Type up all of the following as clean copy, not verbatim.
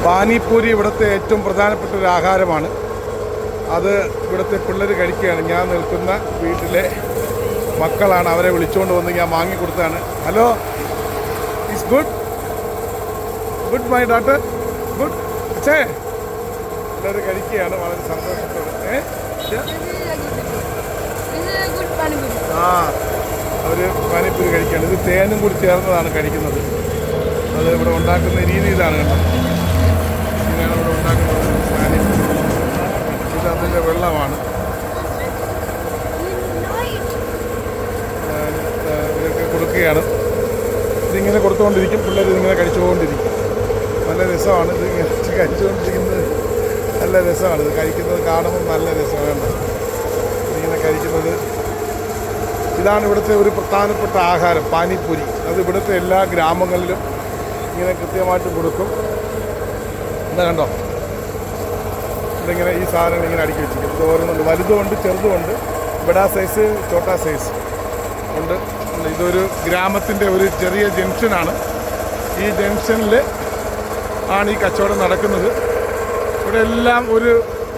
പാനിപ്പൂരി ഇവിടുത്തെ ഏറ്റവും പ്രധാനപ്പെട്ട ഒരു ആഹാരമാണ്. അത് ഇവിടുത്തെ പിള്ളേർ കഴിക്കുകയാണ്. ഞാൻ നിൽക്കുന്ന വീട്ടിലെ മക്കളാണ്, അവരെ വിളിച്ചുകൊണ്ട് വന്ന് ഞാൻ വാങ്ങിക്കൊടുത്താണ്. Hello, it's good good my daughter, good. അച്ഛേ, പിള്ളേർ കഴിക്കുകയാണ് വളരെ സന്തോഷത്തോടെ. അവർ പാനിപ്പൂരി കഴിക്കുകയാണ്. ഇത് തേനും കൂടി ചേർന്നതാണ് കഴിക്കുന്നത്. അത് ഇവിടെ ഉണ്ടാക്കുന്ന രീതി ഇതാണ് കേട്ടോ. ഇങ്ങനെയാണ് ഇവിടെ ഉണ്ടാക്കുന്നത് പാനിപ്പൂരി. ഇത് അതിൻ്റെ വെള്ളമാണ്. ഇതൊക്കെ കൊടുക്കുകയാണ്. ഇതിങ്ങനെ കൊടുത്തുകൊണ്ടിരിക്കും, പിള്ളേർ ഇതിങ്ങനെ കഴിച്ചുകൊണ്ടിരിക്കും. നല്ല രസമാണ് ഇത് കഴിച്ചുകൊണ്ടിരിക്കുന്നത്. നല്ല രസമാണ് ഇത് കഴിക്കുന്നത്, കാണുമ്പോൾ നല്ല രസമാണ് ഇതിങ്ങനെ കഴിക്കുന്നത്. ഇതാണ് ഇവിടുത്തെ ഒരു പ്രധാനപ്പെട്ട ആഹാരം, പാനിപ്പൂരി. അത് ഇവിടുത്തെ എല്ലാ ഗ്രാമങ്ങളിലും ഇങ്ങനെ കൃത്യമായിട്ട് കൊടുക്കും. എന്താ കണ്ടോ, ഇതിങ്ങനെ ഈ സാധനങ്ങൾ ഇങ്ങനെ അടുക്കി വെച്ചിരിക്കും. ഇത് ഓരോന്നുണ്ട്, വലുതുമുണ്ട് ചെറുതുമുണ്ട്, ബഡാ സൈസ് ചോട്ടാ സൈസ് ഉണ്ട്. ഇതൊരു ഗ്രാമത്തിൻ്റെ ഒരു ചെറിയ ജംഗ്ഷനാണ്. ഈ ജംഗ്ഷനിൽ ആണ് ഈ കച്ചവടം നടക്കുന്നത്. ഇവിടെ എല്ലാം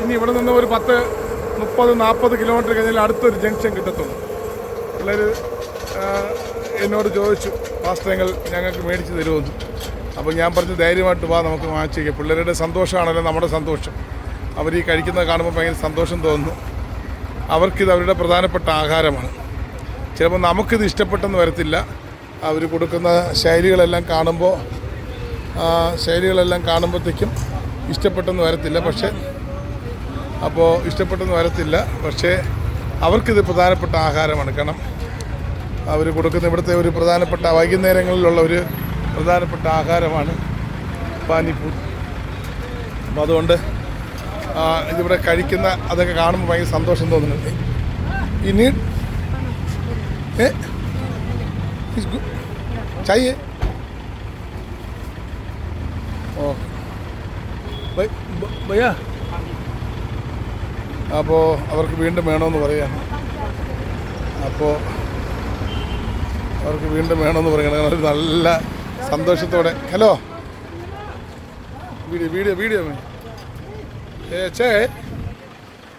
ഇനി ഇവിടെ നിന്ന് ഒരു 30-40 കിലോമീറ്റർ കഴിഞ്ഞാൽ അടുത്തൊരു ജംഗ്ഷൻ കിട്ടത്തുള്ളൂ. പിള്ളേർ എന്നോട് ചോദിച്ചു, പാസ്റ്റങ്ങൾ ഞങ്ങൾക്ക് മേടിച്ച് തരുമെന്ന്. അപ്പോൾ ഞാൻ പറഞ്ഞു, ധൈര്യമായിട്ട് വാ, നമുക്ക് വാങ്ങിച്ചേക്കാം. പിള്ളേരുടെ സന്തോഷമാണല്ലോ നമ്മുടെ സന്തോഷം. അവർ ഈ കഴിക്കുന്നത് കാണുമ്പോൾ ഭയങ്കര സന്തോഷം തോന്നുന്നു. അവർക്കിത് അവരുടെ പ്രധാനപ്പെട്ട ആഹാരമാണ്. ചിലപ്പോൾ നമുക്കിത് ഇഷ്ടപ്പെട്ടെന്ന് വരത്തില്ല. അവർ കൊടുക്കുന്ന ശൈലികളെല്ലാം കാണുമ്പോഴത്തേക്കും ഇഷ്ടപ്പെട്ടെന്ന് വരത്തില്ല. പക്ഷേ അവർക്കിത് പ്രധാനപ്പെട്ട ആഹാരമാണ്. കാരണം അവർ കൊടുക്കുന്ന ഇവിടുത്തെ ഒരു പ്രധാനപ്പെട്ട വൈകുന്നേരങ്ങളിലുള്ള ഒരു പ്രധാനപ്പെട്ട ആഹാരമാണ് പാനിപ്പൂരി. അപ്പോൾ അതുകൊണ്ട് ഇതിവിടെ കഴിക്കുന്ന അതൊക്കെ കാണുമ്പോൾ ഭയങ്കര സന്തോഷം തോന്നുന്നുണ്ട്. ഇനി ചായേ ഭയ്യ. അപ്പോൾ അവർക്ക് വീണ്ടും വേണമെന്ന് പറയാണ്. അവർ നല്ല സന്തോഷത്തോടെ. ഹലോ, വീഡിയോ अच्छा है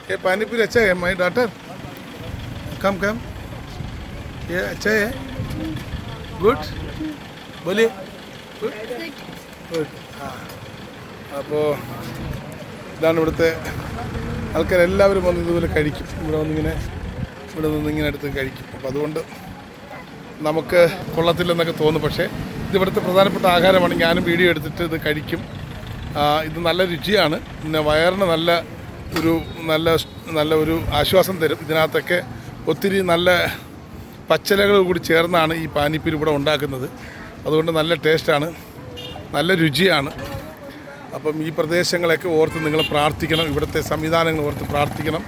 ये पानीपुरी, अच्छा है माय डॉटर, कम ये अच्छा है, गुड बोलिए, गुड. അപ്പോൾ ഇതാണ് ഇവിടുത്തെ ആൾക്കാരെല്ലാവരും വന്ന് ഇതുപോലെ കഴിക്കും. ഇവിടെ നിന്നിങ്ങനെ എടുത്ത് കഴിക്കും. അപ്പോൾ അതുകൊണ്ട് നമുക്ക് കൊള്ളത്തില്ലെന്നൊക്കെ തോന്നും, പക്ഷേ ഇത് ഇവിടുത്തെ പ്രധാനപ്പെട്ട ആഹാരമാണ്. ഞാനും വീഡിയോ എടുത്തിട്ട് ഇത് കഴിക്കും. ഇത് നല്ല രുചിയാണ്. പിന്നെ വയറിന് നല്ല ഒരു ആശ്വാസം തരും. ഇതിനകത്തൊക്കെ ഒത്തിരി നല്ല പച്ചിലകൾ കൂടി ചേർന്നാണ് ഈ പാനിപ്പൂരി ഇവിടെ ഉണ്ടാക്കുന്നത്. അതുകൊണ്ട് നല്ല ടേസ്റ്റാണ്, നല്ല രുചിയാണ്. അപ്പം ഈ പ്രദേശങ്ങളൊക്കെ ഓർത്ത് നിങ്ങൾ പ്രാർത്ഥിക്കണം, ഇവിടുത്തെ സംവിധാനങ്ങൾ ഓർത്ത് പ്രാർത്ഥിക്കണം.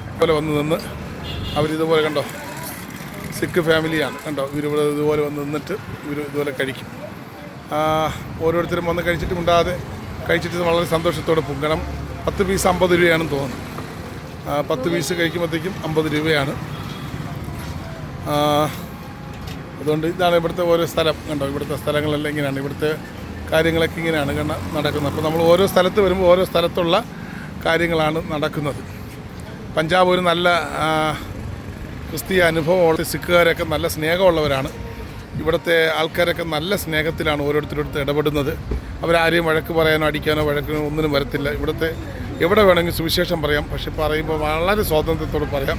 ഇതുപോലെ വന്ന് നിന്ന് അവരിതുപോലെ കണ്ടോ, സിഖ് ഫാമിലിയാണ് കണ്ടോ, ഇവരിവിടെ ഇതുപോലെ വന്ന് നിന്നിട്ട് ഇതുപോലെ കഴിക്കും. ഓരോരുത്തരും വന്ന് കഴിച്ചിട്ട് വളരെ സന്തോഷത്തോടെ പോകും. കാരണം 10 പീസ് 50 രൂപയാണെന്ന് തോന്നുന്നു. 10 പീസ് കഴിക്കുമ്പോഴത്തേക്കും 50 രൂപയാണ്. അതുകൊണ്ട് ഇതാണ് ഇവിടുത്തെ ഓരോ സ്ഥലം കണ്ടോ. ഇവിടുത്തെ സ്ഥലങ്ങളെല്ലാം ഇങ്ങനെയാണ്, ഇവിടുത്തെ കാര്യങ്ങളൊക്കെ ഇങ്ങനെയാണ് നടക്കുന്നത്. അപ്പോൾ നമ്മൾ ഓരോ സ്ഥലത്ത് വരുമ്പോൾ ഓരോ സ്ഥലത്തുള്ള കാര്യങ്ങളാണ് നടക്കുന്നത്. പഞ്ചാബ് ഒരു നല്ല ക്രിസ്തീയ അനുഭവമുള്ള, സിഖുകാരൊക്കെ നല്ല സ്നേഹമുള്ളവരാണ്. ഇവിടുത്തെ ആൾക്കാരൊക്കെ നല്ല സ്നേഹത്തിലാണ് ഓരോരുത്തരോടുത്ത് ഇടപെടുന്നത്. അവരാരെയും വഴക്ക് പറയാനോ അടിക്കാനോ വഴക്കിനോ ഒന്നിനും വരത്തില്ല. ഇവിടുത്തെ എവിടെ വേണമെങ്കിലും സുവിശേഷം പറയാം, പക്ഷെ പറയുമ്പോൾ വളരെ സ്വാതന്ത്ര്യത്തോട് പറയാം.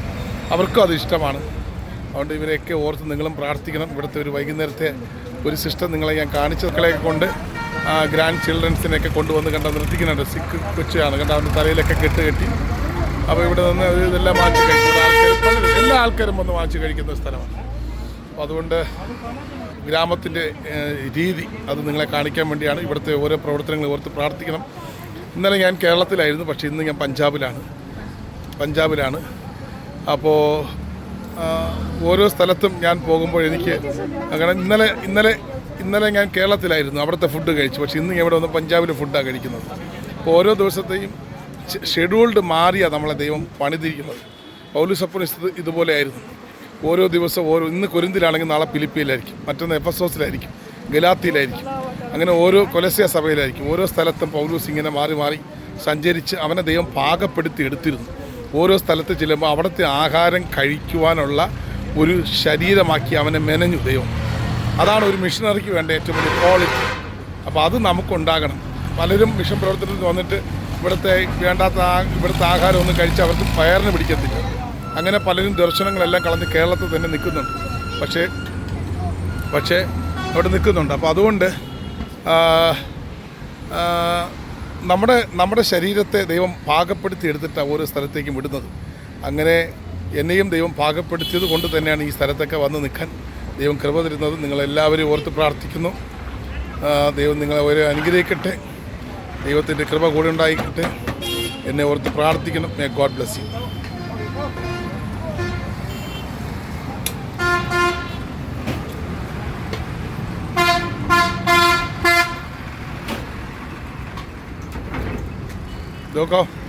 അവർക്കും അത് ഇഷ്ടമാണ്. അതുകൊണ്ട് ഇവരെയൊക്കെ ഓർത്ത് നിങ്ങളും പ്രാർത്ഥിക്കണം. ഇവിടുത്തെ ഒരു വൈകുന്നേരത്തെ ഒരു സിസ്റ്റം നിങ്ങളെ ഞാൻ കാണിച്ച മക്കളെയൊക്കെ കൊണ്ട് ഗ്രാൻഡ് ചിൽഡ്രൻസിനെയൊക്കെ കൊണ്ടുവന്ന് നിർത്തിക്കുന്നുണ്ട്. സിഖ് കൊച്ചാണ് കണ്ട, അവൻ്റെ തലയിലൊക്കെ കെട്ടി. അപ്പോൾ ഇവിടെ നിന്ന് ഇതെല്ലാം വാങ്ങിച്ച് കഴിക്കുന്ന എല്ലാ ആൾക്കാരും വന്ന് വാങ്ങിച്ച് കഴിക്കുന്ന സ്ഥലമാണ്. അപ്പോൾ അതുകൊണ്ട് ഗ്രാമത്തിൻ്റെ രീതി അത് നിങ്ങളെ കാണിക്കാൻ വേണ്ടിയാണ് ഇവിടുത്തെ ഓരോ പ്രവർത്തനങ്ങൾ ഓർത്ത് പ്രാർത്ഥിക്കണം. ഇന്നലെ ഞാൻ കേരളത്തിലായിരുന്നു, പക്ഷേ ഇന്ന് ഞാൻ പഞ്ചാബിലാണ്. അപ്പോൾ ഓരോ സ്ഥലത്തും ഞാൻ പോകുമ്പോൾ എനിക്ക് അങ്ങനെ ഇന്നലെ ഞാൻ കേരളത്തിലായിരുന്നു, അവിടുത്തെ ഫുഡ് കഴിച്ചു. പക്ഷേ ഇന്ന് ഇവിടെ വന്ന് പഞ്ചാബിലെ ഫുഡാണ് കഴിക്കുന്നത്. അപ്പോൾ ഓരോ ദിവസത്തെയും ഷെഡ്യൂൾഡ് മാറിയാണ് നമ്മളെ ദൈവം പണിതിരിക്കുന്നത്. പൗലോസപ്പോസ്തലൻ ഇതുപോലെ ആയിരുന്നു. ഓരോ ദിവസം ഇന്ന് കൊരിന്തിലാണെങ്കിൽ നാളെ ഫിലിപ്പിയിലായിരിക്കും, മറ്റൊന്ന് എഫെസോസിലായിരിക്കും, ഗലാത്തിയിലായിരിക്കും. അങ്ങനെ ഓരോ കൊലസ്യ സഭയിലായിരിക്കും ഓരോ സ്ഥലത്തും പൗലൂസ് ഇങ്ങനെ മാറി മാറി സഞ്ചരിച്ച് അവനെ ദൈവം പാകപ്പെടുത്തി എടുത്തിരുന്നു. ഓരോ സ്ഥലത്ത് ചെല്ലുമ്പോൾ അവിടുത്തെ ആഹാരം കഴിക്കുവാനുള്ള ഒരു ശരീരമാക്കി അവനെ മെനഞ്ഞു ദൈവം. അതാണ് ഒരു മിഷണറിക്ക് വേണ്ട ഏറ്റവും വലിയ ക്വാളിറ്റി. അപ്പോൾ അത് നമുക്കുണ്ടാകണം. പലരും മിഷൻ പ്രവർത്തനത്തിൽ വന്നിട്ട് ഇവിടുത്തെ ആഹാരമൊന്നും കഴിച്ച് അവർക്ക് വയറിന് പിടിക്കത്തില്ല. അങ്ങനെ പലരും ദർശനങ്ങളെല്ലാം കളഞ്ഞ് കേരളത്തിൽ തന്നെ നിൽക്കുന്നുണ്ട്. പക്ഷേ അവിടെ നിൽക്കുന്നുണ്ട്. അപ്പോൾ അതുകൊണ്ട് നമ്മുടെ ശരീരത്തെ ദൈവം പാകപ്പെടുത്തി എടുത്തിട്ടാണ് ഓരോ സ്ഥലത്തേക്കും വിടുന്നത്. അങ്ങനെ എന്നെയും ദൈവം പാകപ്പെടുത്തിയത് കൊണ്ട് തന്നെയാണ് ഈ സ്ഥലത്തൊക്കെ വന്ന് നിൽക്കാൻ ദൈവം കൃപ തരുന്നത്. നിങ്ങളെല്ലാവരും ഓർത്ത് പ്രാർത്ഥിക്കുന്നു. ദൈവം നിങ്ങളെ ഓരോ അനുഗ്രഹിക്കട്ടെ. ദൈവത്തിൻ്റെ കൃപ കൂടെ ഉണ്ടായിക്കട്ടെ. എന്നെ ഓർത്ത് പ്രാർത്ഥിക്കണം. May God bless you. Loco.